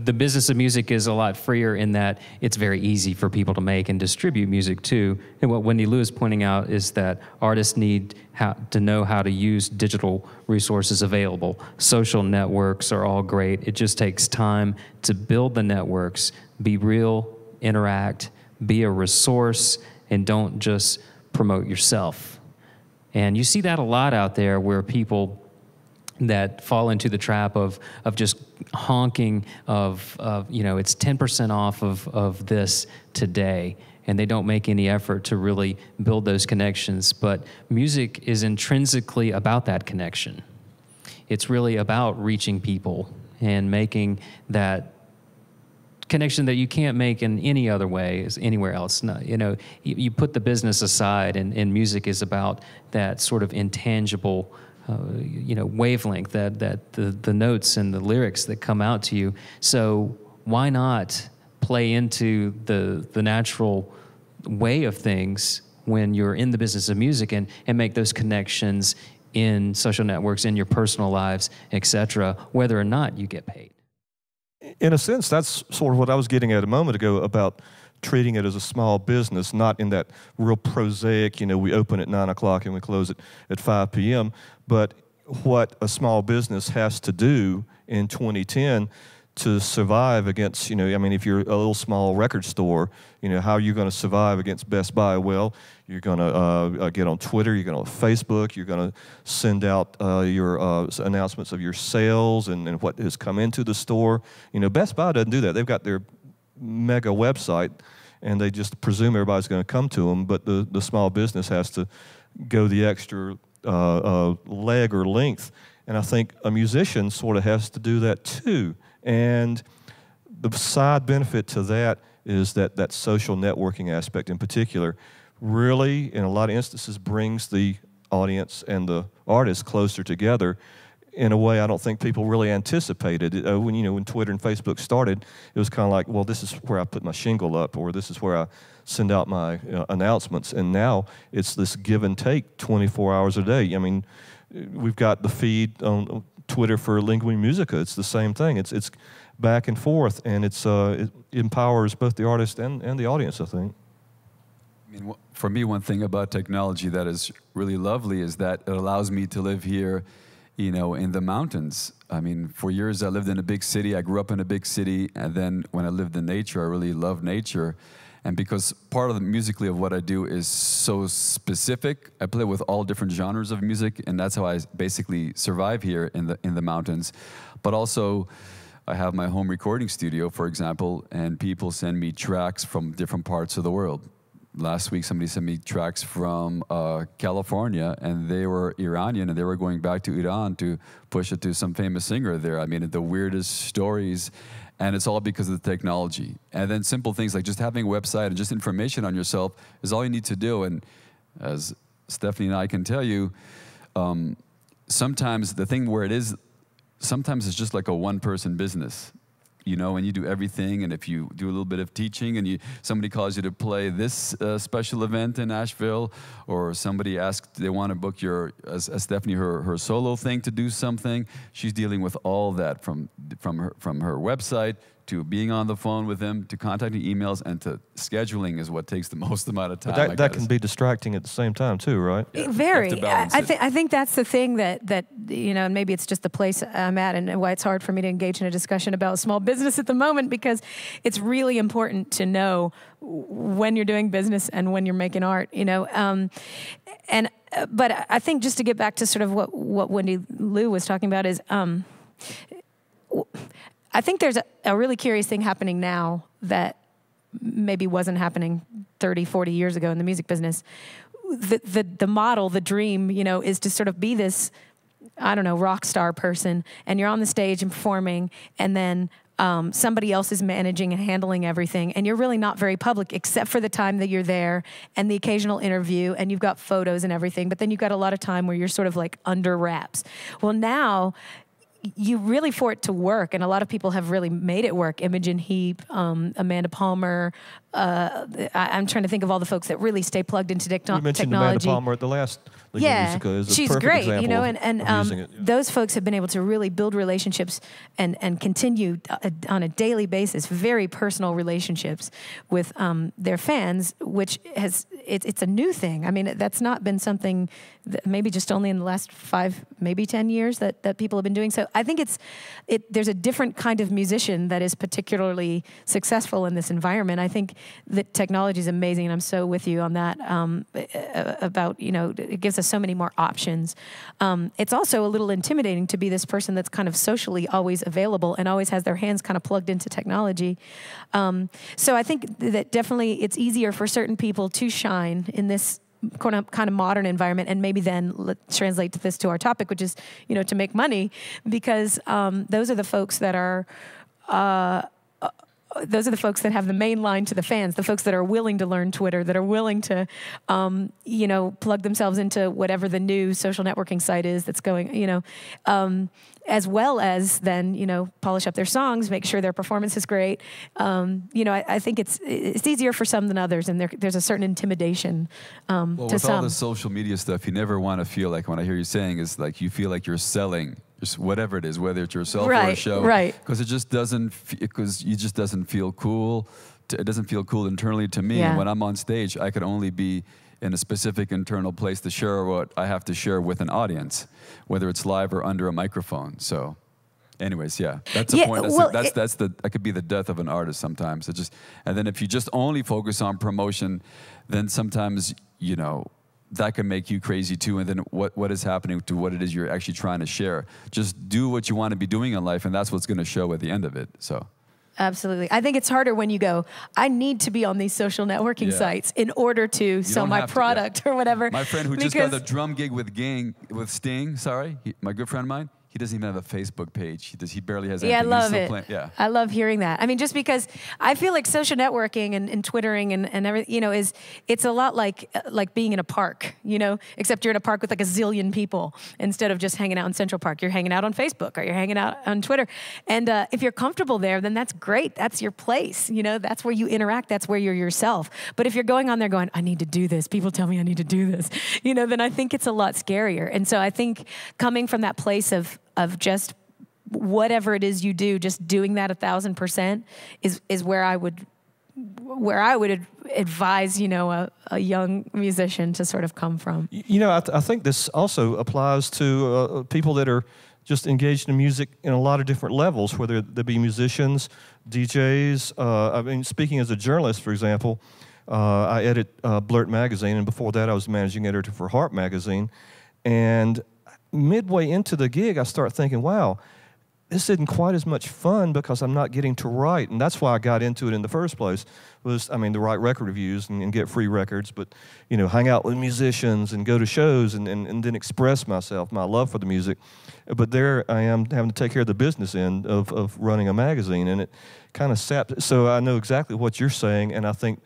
the business of music is a lot freer in that it's very easy for people to make and distribute music too. And what Wendy Lou is pointing out is that artists need to know how to use digital resources available. Social networks are all great. It just takes time to build the networks, be real, interact, be a resource, and don't just promote yourself. And you see that a lot out there where people that fall into the trap of just honking of you know, it's 10% off of this today, and they don't make any effort to really build those connections. But music is intrinsically about that connection. It's really about reaching people and making that connection that you can't make in any other way as anywhere else. No, you know, you put the business aside, and music is about that sort of intangible you know, wavelength, that the notes and the lyrics that come out to you. So why not play into the natural way of things when you're in the business of music and make those connections in social networks, in your personal lives, etc., whether or not you get paid? In a sense, that's sort of what I was getting at a moment ago about treating it as a small business, not in that real prosaic, you know, we open at 9 o'clock and we close at 5 p.m., but what a small business has to do in 2010 to survive against, you know, I mean, if you're a little small record store, you know, how are you going to survive against Best Buy? Well, you're going to get on Twitter, you're going to Facebook, you're going to send out your announcements of your sales and what has come into the store. You know, Best Buy doesn't do that. They've got their mega website, and they just presume everybody's going to come to them, but the small business has to go the extra leg or length, and I think a musician sort of has to do that too. And the side benefit to that is that social networking aspect in particular really, in a lot of instances, brings the audience and the artist closer together in a way I don't think people really anticipated. When Twitter and Facebook started, it was kind of like, well, this is where I put my shingle up, or this is where I send out my announcements. And now it's this give and take 24 hours a day. I mean, we've got the feed on Twitter for Lingua Musica. It's the same thing. It's back and forth, and it empowers both the artist and the audience, I think. I mean, for me, one thing about technology that is really lovely is that it allows me to live here, you know, in the mountains. I mean, for years I lived in a big city. I grew up in a big city, and then when I lived in nature, I really love nature. And because part of the musically of what I do is so specific, I play with all different genres of music, and that's how I basically survive here in the mountains. But also, I have my home recording studio, for example, and people send me tracks from different parts of the world. Last week, somebody sent me tracks from California, and they were Iranian, and they were going back to Iran to push it to some famous singer there. I mean, the weirdest stories, and it's all because of the technology. And then simple things like just having a website and just information on yourself is all you need to do. And as Stephanie and I can tell you, sometimes the thing where it is, sometimes it's just like a one-person business. You know, and you do everything, and if you do a little bit of teaching and somebody calls you to play this special event in Nashville, or somebody asks, they want to book your, as Stephanie, her solo thing to do something, she's dealing with all that from her website to being on the phone with them, to contacting emails, and to scheduling is what takes the most amount of time. But that can be distracting at the same time too, right? Yeah, very. I think that's the thing that you know, and maybe it's just the place I'm at and why it's hard for me to engage in a discussion about small business at the moment, because it's really important to know when you're doing business and when you're making art, you know. But I think just to get back to sort of what Wendy Lou was talking about is, I think there's a really curious thing happening now that maybe wasn't happening 30, 40 years ago in the music business. The model, the dream, you know, is to sort of be this, I don't know, rock star person, and you're on the stage and performing, and then somebody else is managing and handling everything, and you're really not very public except for the time that you're there and the occasional interview, and you've got photos and everything, but then you've got a lot of time where you're sort of like under wraps. Well, now, you really, for it to work, and a lot of people have really made it work. Imogen Heap, Amanda Palmer, I'm trying to think of all the folks that really stay plugged into You mentioned technology. Amanda Palmer at the last Lingua Musica is a she's perfect great, example you know, of using it. Yeah. those folks have been able to really build relationships and continue on a daily basis, very personal relationships with their fans, which it's a new thing. I mean, that's not been something that maybe just only in the last 5, maybe 10 years that people have been doing. So I think there's a different kind of musician that is particularly successful in this environment. I think that technology is amazing, and I'm so with you on that about, you know, it gives us so many more options. It's also a little intimidating to be this person that's kind of socially always available and always has their hands kind of plugged into technology. So I think that definitely it's easier for certain people to shine in this kind of modern environment, and maybe then translate this to our topic, which is, you know, to make money, because those are the folks that are those are the folks that have the main line to the fans, the folks that are willing to learn Twitter, that are willing to, you know, plug themselves into whatever the new social networking site is that's going, you know, as well as then, you know, polish up their songs, make sure their performance is great. You know, I think it's easier for some than others, and there's a certain intimidation well, to with some. all the social media stuff, you never want to feel like, what I hear you saying is like you feel like you're selling just whatever it is, whether it's yourself or a show, right? Because it just doesn't, because you just doesn't feel cool. It doesn't feel cool internally to me. Yeah. And when I'm on stage, I could only be in a specific internal place to share what I have to share with an audience, whether it's live or under a microphone. So, anyways, yeah, that's the point. That could be the death of an artist sometimes. And then if you just only focus on promotion, then sometimes, you know, that can make you crazy too. And then what is happening to what it is you're actually trying to share? Just do what you want to be doing in life, and that's what's going to show at the end of it. So. Absolutely. I think it's harder when you go, I need to be on these social networking sites in order to sell my product or whatever. My friend who just got the drum gig with Sting, my good friend of mine, he doesn't even have a Facebook page. He barely has anything. Yeah, I love He's it. still playing, I love hearing that. I mean, just because I feel like social networking and Twittering and everything, you know, it's a lot like being in a park, you know, except you're in a park with like a zillion people instead of just hanging out in Central Park. You're hanging out on Facebook or you're hanging out on Twitter. And if you're comfortable there, then that's great. That's your place. You know, that's where you interact. That's where you're yourself. But if you're going on there going, I need to do this, people tell me I need to do this, you know, then I think it's a lot scarier. And so I think coming from that place of just whatever it is you do, just doing that 1,000% is where I would advise, you know, a young musician to sort of come from. You know, I think this also applies to people that are just engaged in music in a lot of different levels, whether they be musicians, DJs. I mean, speaking as a journalist, for example, I edit Blurt magazine, and before that I was managing editor for Harp magazine. And midway into the gig, I start thinking, wow, this isn't quite as much fun because I'm not getting to write. And that's why I got into it in the first place, to write record reviews and get free records, but, you know, hang out with musicians and go to shows and then express myself, my love for the music. But there I am having to take care of the business end of running a magazine, and it kind of sapped. So I know exactly what you're saying, and I think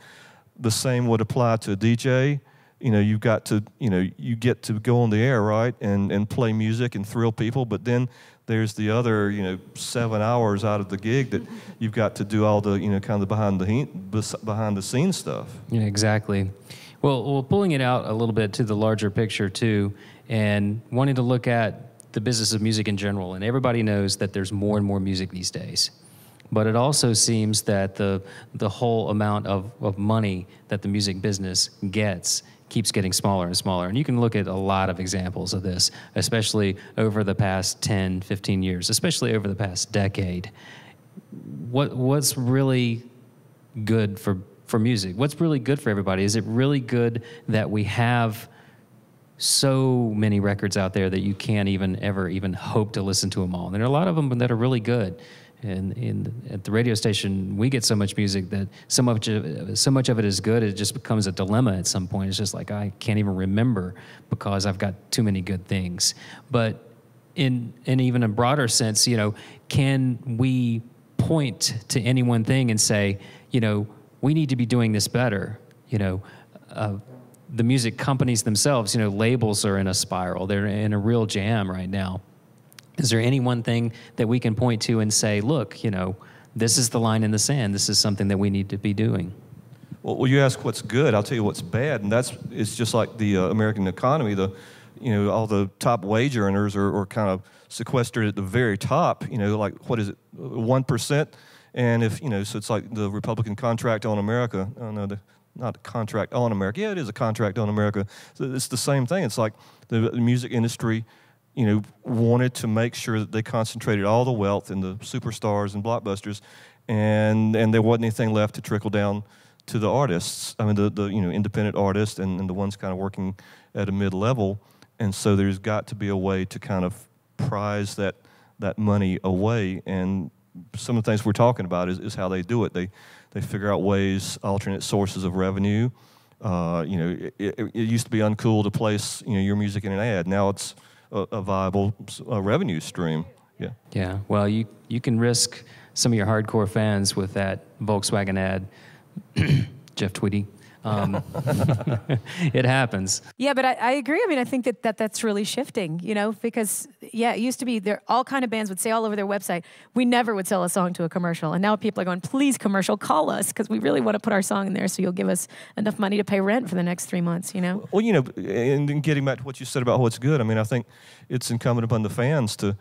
the same would apply to a DJ. You know, you've got to, you know, you get to go on the air, right, and play music and thrill people, but then there's the other, you know, 7 hours out of the gig that you've got to do all the, you know, kind of behind the scenes stuff. Yeah, exactly. Well, pulling it out a little bit to the larger picture too, and wanting to look at the business of music in general, and everybody knows that there's more and more music these days. But it also seems that the whole amount of money that the music business gets keeps getting smaller and smaller. And you can look at a lot of examples of this, especially over the past 10, 15 years, especially over the past decade. What's really good for music? What's really good for everybody? Is it really good that we have so many records out there that you can't ever hope to listen to them all? And there are a lot of them that are really good. And at the radio station, we get so much music that so much of it is good, it just becomes a dilemma at some point. It's just like, I can't even remember because I've got too many good things. But in even a broader sense, you know, can we point to any one thing and say, you know, we need to be doing this better? You know, the music companies themselves, you know, labels are in a spiral. They're in a real jam right now. Is there any one thing that we can point to and say, look, you know, this is the line in the sand. This is something that we need to be doing? Well, you ask what's good. I'll tell you what's bad, and it's just like the American economy. All the top wage earners are kind of sequestered at the very top. Like what is it, 1%? And so it's like the Republican contract on America. Oh no, not a contract on America. Yeah, it is a contract on America. So it's the same thing. It's like the music industry, wanted to make sure that they concentrated all the wealth in the superstars and blockbusters, and there wasn't anything left to trickle down to the artists. I mean, the independent artists and the ones kind of working at a mid-level. And so there's got to be a way to kind of prize that money away. And some of the things we're talking about is how they do it. They figure out ways, alternate sources of revenue. It used to be uncool to place your music in an ad. Now it's a viable revenue stream. Yeah. Yeah. Well, you can risk some of your hardcore fans with that Volkswagen ad. Jeff Tweedy. It happens. Yeah, but I agree. I mean, I think that's really shifting, because, it used to be there all kind of bands would say all over their website, we never would sell a song to a commercial. And now people are going, please, commercial, call us, because we really want to put our song in there so you'll give us enough money to pay rent for the next 3 months, Well, and getting back to what you said about what's good, I mean, I think it's incumbent upon the fans to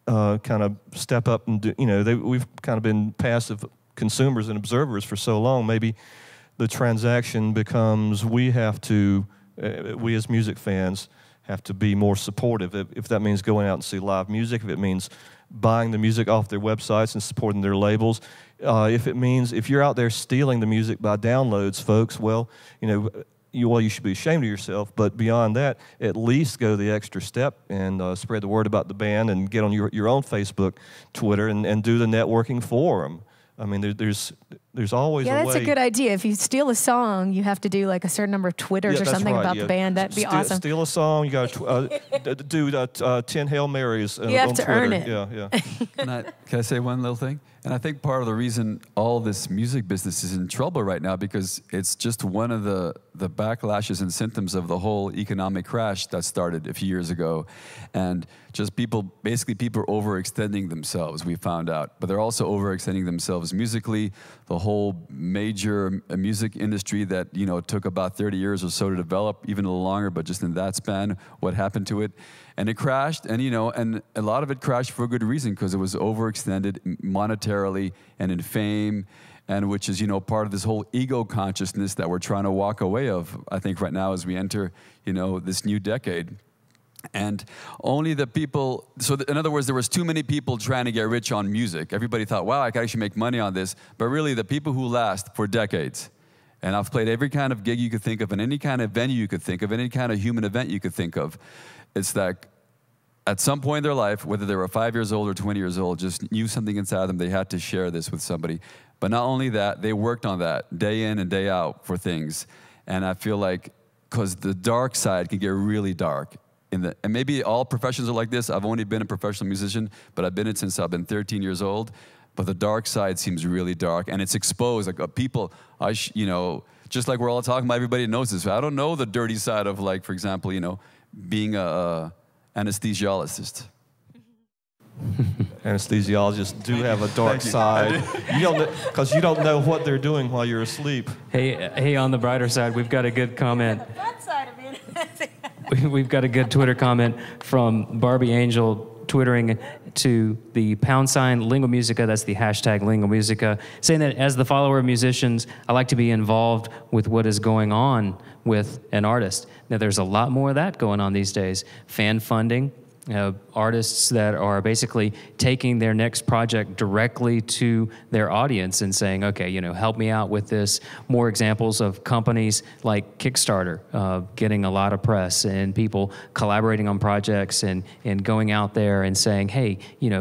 kind of step up and do, we've kind of been passive consumers and observers for so long. Maybe the transaction becomes we as music fans have to be more supportive. If that means going out and see live music, if it means buying the music off their websites and supporting their labels, if it means if you're out there stealing the music by downloads, folks, well, you should be ashamed of yourself. But beyond that, at least go the extra step and spread the word about the band and get on your own Facebook, Twitter, and do the networking forum. I mean, there's always a way. Yeah, that's a good idea. If you steal a song, you have to do like a certain number of Twitters or something about the band. That'd be awesome. Steal a song, you got to do 10 Hail Marys on Twitter. You have to earn it. Yeah. Can I say one little thing? And I think part of the reason all this music business is in trouble right now because it's just one of the backlashes and symptoms of the whole economic crash that started a few years ago. And just people are overextending themselves, we found out. But they're also overextending themselves musically. The whole major music industry that, took about 30 years or so to develop, even a little longer, but just in that span, what happened to it? And it crashed, and and a lot of it crashed for a good reason because it was overextended monetarily and in fame, and which is part of this whole ego consciousness that we're trying to walk away of. I think right now as we enter this new decade, and only the people. So in other words, there was too many people trying to get rich on music. Everybody thought, wow, I can actually make money on this, but really the people who last for decades. And I've played every kind of gig you could think of, and any kind of venue you could think of, any kind of human event you could think of. It's like at some point in their life, whether they were 5 years old or 20 years old, just knew something inside them. They had to share this with somebody. But not only that, they worked on that day in and day out for things. And I feel like, because the dark side can get really dark. And maybe all professions are like this. I've only been a professional musician, but I've been it since I've been 13 years old. But the dark side seems really dark, and it's exposed. Like people, just like we're all talking about, everybody knows this. I don't know the dirty side of, like, for example, being a anesthesiologist. Anesthesiologists do have a dark side. Because you don't know what they're doing while you're asleep. Hey, on the brighter side, we've got a good comment. We've got a good Twitter comment from Barbie Angel twittering to the # Lingua Musica, that's the hashtag Lingua Musica, saying that as the follower of musicians, I like to be involved with what is going on with an artist. Now, there's a lot more of that going on these days. Fan funding, artists that are basically taking their next project directly to their audience and saying, okay, help me out with this. More examples of companies like Kickstarter getting a lot of press and people collaborating on projects and going out there and saying, hey,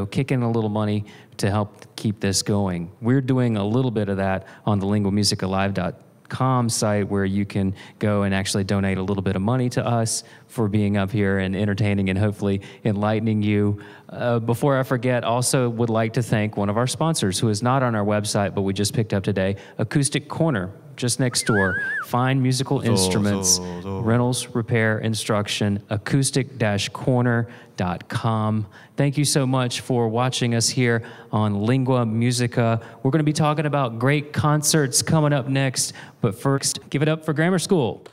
kick in a little money to help keep this going. We're doing a little bit of that on the linguamusicalive.com site, where you can go and actually donate a little bit of money to us for being up here and entertaining and hopefully enlightening you. Before I forget, also would like to thank one of our sponsors who is not on our website, but we just picked up today, Acoustic Corner. just next door. Fine musical instruments, rentals, repair, instruction, acoustic-corner.com. Thank you so much for watching us here on Lingua Musica. We're going to be talking about great concerts coming up next, but first, give it up for Grammar School.